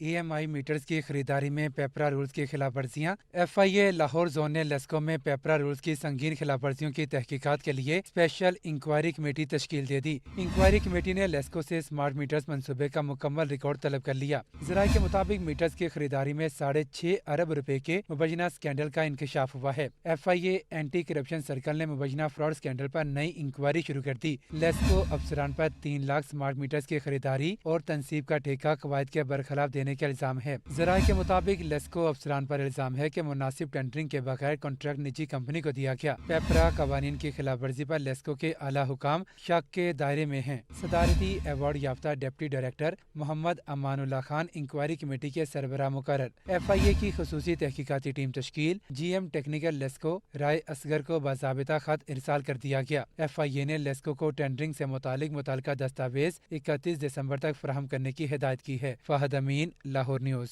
EMI matters کی خریداری میں پیپرا رولز کی خلاف ورزیاں۔ FIA لاہور زون نے لیسکو میں پیپرا رولز کی سنگین خلاف ورزیوں کی تحقیقات کے لیے اسپیشل انکوائری کمیٹی تشکیل دے دی۔ انکوائری کمیٹی نے لیسکو سے اسمارٹ میٹرز منصوبے کا مکمل ریکارڈ طلب کر لیا۔ ذرائع کے مطابق میٹرز کی خریداری میں 6.5 ارب روپے کے مبینہ اسکینڈل کا انکشاف ہوا ہے۔ FIA اینٹی کرپشن سرکل نے مبینہ فراڈ اسکینڈل پر نئی انکوائری شروع کر دی۔ لیسکو افسران پر 3 لاکھ اسمارٹ میٹرز کی خریداری اور تنصیب کا ٹھیکہ قواعد کے برخلاف دینے کا الزام ہے۔ ذرائع کے مطابق لیسکو افسران پر الزام ہے کہ مناسب ٹینڈرنگ کے بغیر کانٹریکٹ نجی کمپنی کو دیا گیا۔ پیپرا قوانین کی خلاف ورزی پر لیسکو کے اعلیٰ حکام شک کے دائرے میں ہیں۔ صدارتی ایوارڈ یافتہ ڈپٹی ڈائریکٹر محمد امان اللہ خان انکوائری کمیٹی کے سربراہ مقرر۔ FIA کی خصوصی تحقیقاتی ٹیم تشکیل۔ GM ٹیکنیکل لیسکو رائے اصغر کو باضابطہ خط ارسال کر دیا گیا۔ FIA نے لیسکو کو ٹینڈرنگ سے متعلقہ دستاویز 31 دسمبر تک فراہم کرنے کی ہدایت کی ہے۔ فہد امین، لاہور نیوز۔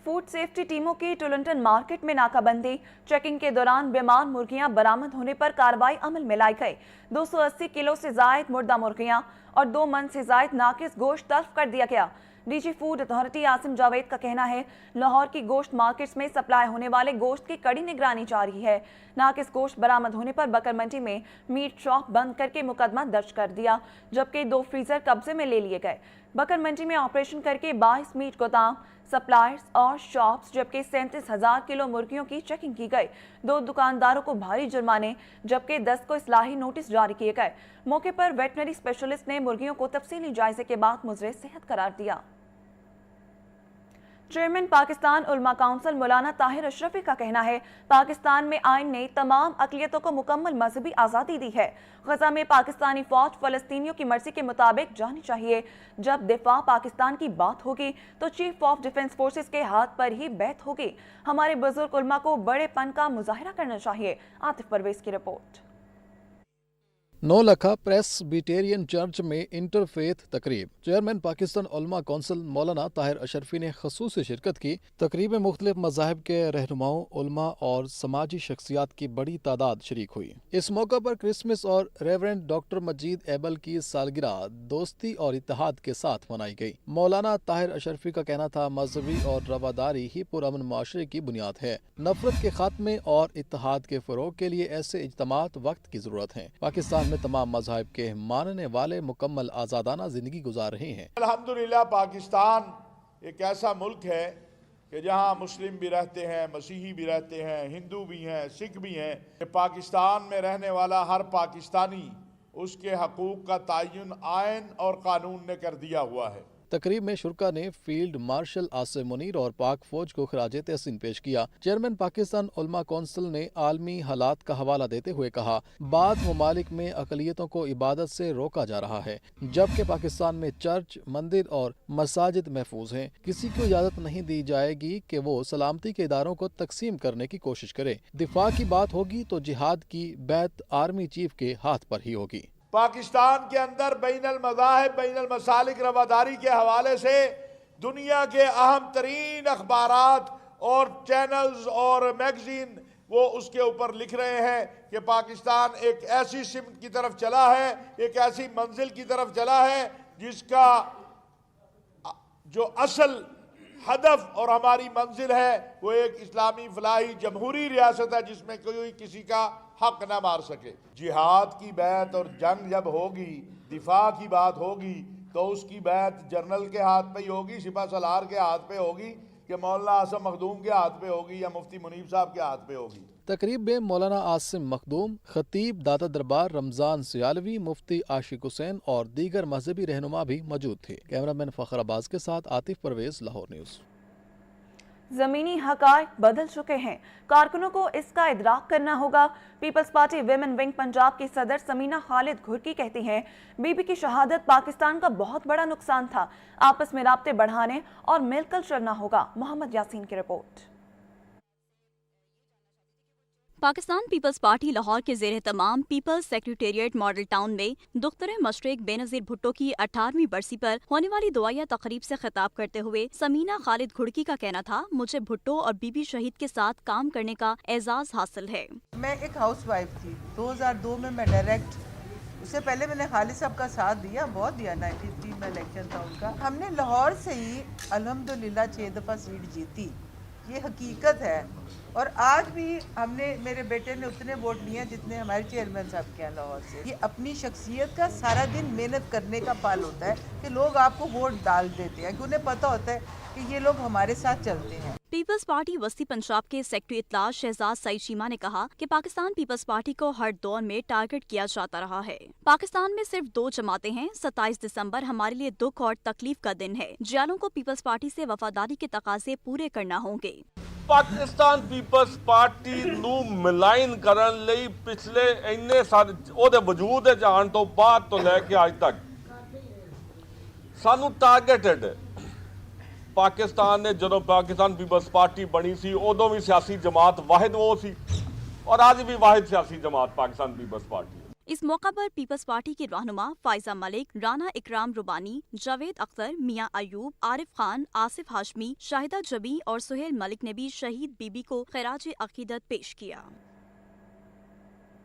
فوڈ سیفٹی ٹیموں کی ٹولنٹن مارکیٹ میں ناکہ بندی، چیکنگ کے دوران بیمار مرغیاں برآمد ہونے پر کارروائی عمل میں لائی گئی۔ 280 کلو سے زائد مردہ مرغیاں اور 2 من سے زائد ناقص گوشت طلب کر دیا گیا۔ DG food authority Asim Javed کا کہنا ہے لاہور کی گوشت مارکیٹس میں سپلائی ہونے والے گوشت کی کڑی نگرانی جاری ہے۔ ناقص گوشت برآمد ہونے پر بکر منڈی میں میٹ شاپ بند کر کے مقدمہ درج کر دیا، جبکہ 2 فریزر قبضے میں لے لیے گئے۔ بکر منڈی میں آپریشن کر کے 22 میٹ گودام، سپلائرز اور شاپس جبکہ 37,000 کلو مرغیوں کی چیکنگ کی گئی۔ 2 دکانداروں کو بھاری جرمانے جبکہ 10 کو اصلاحی نوٹس جاری کیے گئے۔ موقع پر ویٹنری اسپیشلسٹ نے مرغیوں کو تفصیلی جائزے کے بعد مضر صحت قرار دیا۔ چیئرمین پاکستان علماء کونسل مولانا طاہر اشرفی کا کہنا ہے پاکستان میں آئین نے تمام اقلیتوں کو مکمل مذہبی آزادی دی ہے۔ غزہ میں پاکستانی فوج فلسطینیوں کی مرضی کے مطابق جانی چاہیے۔ جب دفاع پاکستان کی بات ہوگی تو چیف آف ڈیفنس فورسز کے ہاتھ پر ہی بیعت ہوگی۔ ہمارے بزرگ علماء کو بڑے پن کا مظاہرہ کرنا چاہیے۔ عاطف پرویز کی رپورٹ۔ 9 لکھا پریسبیٹیرین چرچ میں انٹر فیتھ تقریب۔ چیئرمین پاکستان علماء کونسل مولانا طاہر اشرفی نے خصوصی شرکت کی۔ تقریب میں مختلف مذاہب کے رہنماؤں، علماء اور سماجی شخصیات کی بڑی تعداد شریک ہوئی۔ اس موقع پر کرسمس اور ریورنڈ ڈاکٹر مجید ایبل کی سالگرہ دوستی اور اتحاد کے ساتھ منائی گئی۔ مولانا طاہر اشرفی کا کہنا تھا مذہبی اور رواداری ہی پرامن معاشرے کی بنیاد ہے۔ نفرت کے خاتمے اور اتحاد کے فروغ کے لیے ایسے اجتماعات وقت کی ضرورت ہیں۔ پاکستان میں تمام مذاہب کے ماننے والے مکمل آزادانہ زندگی گزار رہے ہیں۔ الحمدللہ پاکستان ایک ایسا ملک ہے کہ جہاں مسلم بھی رہتے ہیں، مسیحی بھی رہتے ہیں، ہندو بھی ہیں، سکھ بھی ہیں۔ پاکستان میں رہنے والا ہر پاکستانی اس کے حقوق کا تعین آئین اور قانون نے کر دیا ہوا ہے۔ تقریب میں شرکا نے فیلڈ مارشل عاصم منیر اور پاک فوج کو خراج تحسین پیش کیا۔ چیئرمین پاکستان علماء کونسل نے عالمی حالات کا حوالہ دیتے ہوئے کہا بعض ممالک میں اقلیتوں کو عبادت سے روکا جا رہا ہے، جبکہ پاکستان میں چرچ، مندر اور مساجد محفوظ ہیں۔ کسی کو اجازت نہیں دی جائے گی کہ وہ سلامتی کے اداروں کو تقسیم کرنے کی کوشش کرے۔ دفاع کی بات ہوگی تو جہاد کی بیعت آرمی چیف کے ہاتھ پر ہی ہوگی۔ پاکستان کے اندر بین المذاہب، بین المسالک رواداری کے حوالے سے دنیا کے اہم ترین اخبارات اور چینلز اور میگزین وہ اس کے اوپر لکھ رہے ہیں کہ پاکستان ایک ایسی سمت کی طرف چلا ہے، ایک ایسی منزل کی طرف چلا ہے جس کا جو اصل ہدف اور ہماری منزل ہے وہ ایک اسلامی فلاحی جمہوری ریاست ہے جس میں کوئی کسی کا حق نہ مار سکے۔ جہاد کی بیعت اور جنگ جب ہوگی، دفاع کی بات ہوگی تو اس کی بیعت جنرل کے ہاتھ پہ ہی ہوگی، سپہ سالار کے ہاتھ پہ ہوگی کہ مولانا عاصم مخدوم کے ہاتھ پہ ہوگی یا مفتی منیب صاحب کے ہاتھ پہ ہوگی۔ تقریب میں مولانا عاصم مخدوم، خطیب داتا دربار رمضان سیالوی، مفتی عاشق حسین اور دیگر مذہبی رہنما بھی موجود تھے۔ کیمرامین فخر عباس کے ساتھ عاطف پرویز، لاہور نیوز۔ زمینی حقائق بدل چکے ہیں، کارکنوں کو اس کا ادراک کرنا ہوگا۔ پیپلز پارٹی ویمن ونگ پنجاب کی صدر سمینہ خالد گھرکی کہتی ہیں بی بی کی شہادت پاکستان کا بہت بڑا نقصان تھا، آپس میں رابطے بڑھانے اور مل کر چلنا ہوگا۔ محمد یاسین کی رپورٹ۔ پاکستان پیپلز پارٹی لاہور کے زیر اہتمام پیپلز سیکریٹریٹ ماڈل ٹاؤن میں دختر مشرق بے نظیر بھٹو کی 18ویں برسی پر ہونے والی دعائیہ تقریب سے خطاب کرتے ہوئے سمینہ خالد گھرکی کا کہنا تھا مجھے بھٹو اور بی بی شہید کے ساتھ کام کرنے کا اعزاز حاصل ہے۔ میں ایک ہاؤس وائف تھی، 2002 میں ڈائریکٹ اس سے پہلے میں نے خالد صاحب کا ساتھ دیا، بہت دیا، 93 میں الیکشن تھا ان کا. ہم نے لاہور سے ہی الحمدللہ 6 دفعہ سیٹ جیتی، یہ حقیقت ہے. اور آج بھی ہم نے، میرے بیٹے نے اتنے ووٹ لیے ہیں جتنے ہمارے چیئرمین صاحب کے ہیں لاہور سے. یہ اپنی شخصیت کا سارا دن محنت کرنے کا پھل ہوتا ہے کہ لوگ آپ کو ووٹ ڈال دیتے ہیں، کہ انہیں پتہ ہوتا ہے کہ یہ لوگ ہمارے ساتھ چلتے ہیں. پیپلز پارٹی وسطی پنجاب کے سیکرٹری اطلاع شہزاد سعید شیما نے کہا کہ پاکستان پیپلز پارٹی کو ہر دور میں ٹارگٹ کیا جاتا رہا ہے. پاکستان میں صرف 2 جماعتیں ہیں. 27 دسمبر ہمارے لیے دکھ اور تکلیف کا دن ہے. جیالوں کو پیپلز پارٹی سے وفاداری کے تقاضے پورے کرنا ہوں گے. پاکستان پیپلز پارٹی نو ملائن کرن لئی پچھلے اننے سال او دے وجود جان تو بعد تو لے کے آج تک سانو ٹارگیٹڈ پاکستان نے جدو پاکستان پیپلز پارٹی بنی سی ادو بھی سیاسی جماعت واحد وہ سی اور آج بھی واحد سیاسی جماعت پاکستان پیپلز پارٹی. اس موقع پر پیپلز پارٹی کے رہنما فائزہ ملک، رانا اکرام ربانی، جاوید اختر، میاں ایوب، عارف خان، آصف ہاشمی، شاہدہ جبی اور سہیل ملک نے بھی شہید بی بی کو خراج عقیدت پیش کیا.